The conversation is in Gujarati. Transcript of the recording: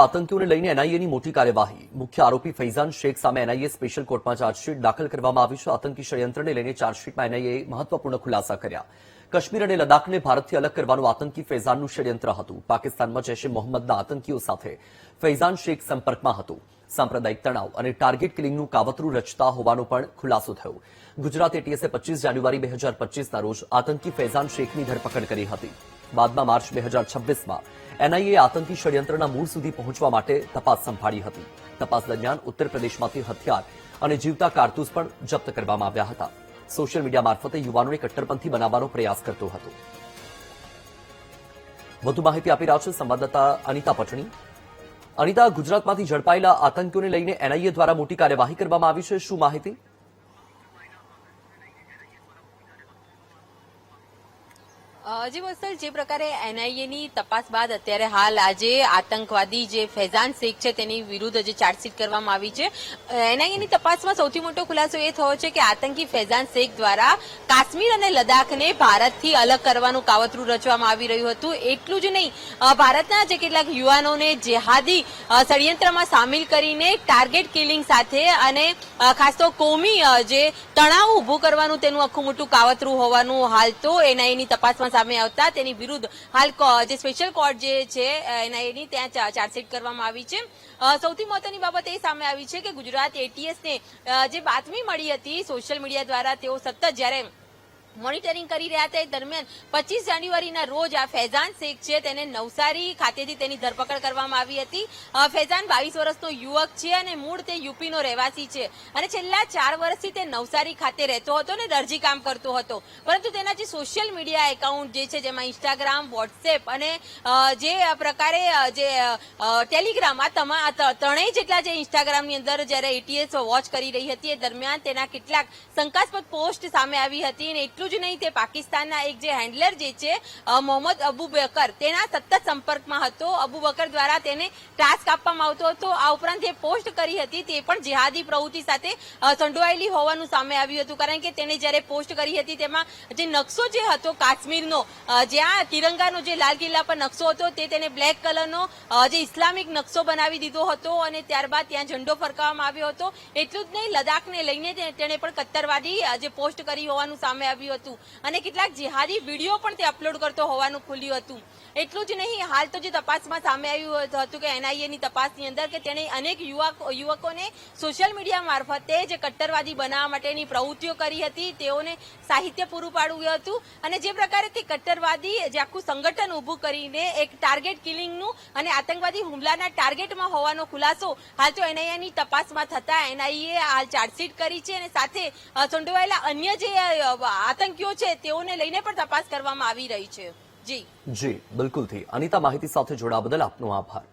આતંકીઓને લઈને એનઆઈએની મોટી કાર્યવાહી મુખ્ય આરોપી ફૈઝાન શેખ સામે એનઆઈએ સ્પેશિયલ કોર્ટમાં ચાર્જશીટ દાખલ કરવામાં આવી છે। આતંકી ષડયંત્રને લઈને ચાર્જશીટમાં એનઆઈએ મહત્વપૂર્ણ ખુલાસા કર્યા। કાશ્મીર અને લદ્દાખને ભારતથી અલગ કરવાનું આતંકી ફૈઝાનનું ષડયંત્ર હતું। પાકિસ્તાનમાં જૈશ-એ મોહમ્મદના આતંકીઓ સાથે ફૈઝાન શેખ સંપર્કમાં હતો। સાંપ્રદાયિક તણાવ અને ટાર્ગેટ કિલિંગનું કાવતરું રચતા હોવાનો પણ ખુલાસો થયો। ગુજરાત એટીએસે 25 જાન્યુઆરી 2025ના રોજ આતંકી ફૈઝાન શેખની ધરપકડ કરી હતી। બાદમાં માર્ચ 2026માં એનઆઈએ આતંકી ષડયંત્રના મૂળ સુધી પહોંચવા માટે તપાસ સંભાળી હતી। તપાસ દરમિયાન ઉત્તર પ્રદેશમાંથી હથિયાર અને જીવતા કારતૂસ પણ જપ્ત કરવામાં આવ્યા હતા। સોશિયલ મીડિયા મારફતે યુવાનોને કટ્ટરપંથી બનાવવાનો પ્રયાસ કરતો હતો। વધુ માહિતી આપી રહ્યા છે સંવાદદાતા અનિતા પટણી। અનિતા, ગુજરાતમાંથી ઝડપાયેલા આતંકીઓને લઈને એનઆઈએ દ્વારા મોટી કાર્યવાહી કરવામાં આવી છે, શું માહિતી? જી વત્સલ, જે પ્રકારે એનઆઈએની તપાસ બાદ અત્યારે હાલ આજે આતંકવાદી જે ફૈઝાન શેખ છે તેની વિરુદ્ધ જે ચાર્જશીટ કરવામાં આવી છે। એનઆઈએની તપાસમાં સૌથી મોટો ખુલાસો એ થયો છે કે આતંકી ફૈઝાન શેખ દ્વારા કાશ્મીર અને લદ્દાખને ભારતથી અલગ કરવાનું કાવતરું રચવામાં આવી રહ્યું હતું। એટલું જ નહીં, ભારતના જે કેટલાક યુવાનોને જેહાદી ષડયંત્રમાં સામેલ કરીને ટાર્ગેટ કિલિંગ સાથે અને ખાસ તો કોમી જે તણાવ ઉભું કરવાનું તેનું આખું મોટું કાવતરું હોવાનું હાલ તો એનઆઈએની તપાસમાં સામે આવતા તેની વિરુદ્ધ હાલ જે સ્પેશિયલ કોર્ટ જે છે એનઆઈએની ત્યાં ચાર્જશીટ કરવામાં આવી છે। સૌથી મહત્વની બાબત એ સામે આવી છે કે ગુજરાત એટીએસને જે બાતમી મળી હતી સોશિયલ મીડિયા દ્વારા, તેઓ સતત જ્યારે મોનિટરિંગ કરી રહ્યા હતા એ દરમિયાન 25 જાન્યુઆરીના રોજ આ ફૈઝાન શેખ છે તેને નવસારી ખાતેથી તેની ધરપકડ કરવામાં આવી હતી। ફૈઝાન 22 વર્ષનો યુવક છે અને મૂળ તે યુપીનો રહેવાસી છે અને છેલ્લા 4 વર્ષથી તે નવસારી ખાતે રહેતો હતો અને દરજી કામ કરતો હતો। પરંતુ તેના જે સોશિયલ મીડિયા એકાઉન્ટ જે છે, જેમાં ઇન્સ્ટાગ્રામ, વોટ્સએપ અને જે પ્રકારે જે ટેલિગ્રામ, આ ત્રણેય જેટલા જે ઇન્સ્ટાગ્રામની અંદર જ્યારે એટીએસ વોચ કરી રહી હતી એ દરમિયાન તેના કેટલાક શંકાસ્પદ પોસ્ટ સામે આવી હતી અને એટલું જ નહીં, તે પાકિસ્તાનના એક જે હેન્ડલર જે છે મોહમ્મદ અબુ બકર તેના સતત સંપર્કમાં હતો। અબુ બકર દ્વારા તેને ટાસ્ક આપવામાં આવતો હતો। આ ઉપરાંત જે પોસ્ટ કરી હતી તે પણ જેહાદી પ્રવૃત્તિ સાથે સંડોવાયેલી હોવાનું સામે આવ્યું હતું, કારણ કે તેને જ્યારે પોસ્ટ કરી હતી તેમાં જે નકશો જે હતો કાશ્મીરનો, જ્યાં તિરંગાનો જે લાલ કિલ્લા પર નકશો હતો તે તેને બ્લેક કલરનો જે ઇસ્લામિક નકશો બનાવી દીધો હતો અને ત્યારબાદ ત્યાં ઝંડો ફરકાવવામાં આવ્યો હતો। એટલું જ નહીં, લદ્દાખને લઈને તેને પણ કટ્ટરવાદી જે પોસ્ટ કરી હોવાનું સામે આવ્યું હતું અને કેટલાક જેહાદી વિડીયો પણ તે અપલોડ કરતો હોવાનું ખુલ્યું હતું। એટલું જ નહીં, હાલ તો જે તપાસમાં સામે આવ્યું હતું કે એનઆઈએની તપાસની અંદર કે તેણે અનેક યુવકોને સોશિયલ મીડિયા મારફતે જે કટ્ટરવાદી બનાવવા માટેની પ્રવૃત્તિઓ કરી હતી, તેઓને સાહિત્ય પૂરું પાડ્યું હતું અને જે પ્રકારે તે કટ્ટરવાદી જે આખું સંગઠન ઉભું કરીને એક ટાર્ગેટ કિલિંગનું અને આતંકવાદી હુમલાના ટાર્ગેટમાં હોવાનો ખુલાસો હાલ તો એનઆઈએની તપાસમાં થતા એનઆઈએ હાલ ચાર્જશીટ કરી છે અને સાથે સંડોવાયેલા અન્ય જે આતંકીઓ છે તેઓને લઈને પણ તપાસ કરવામાં આવી રહી છે। જી બિલકુલથી અનિતા, માહિતી સાથે જોડાવા બદલ આપનો આભાર।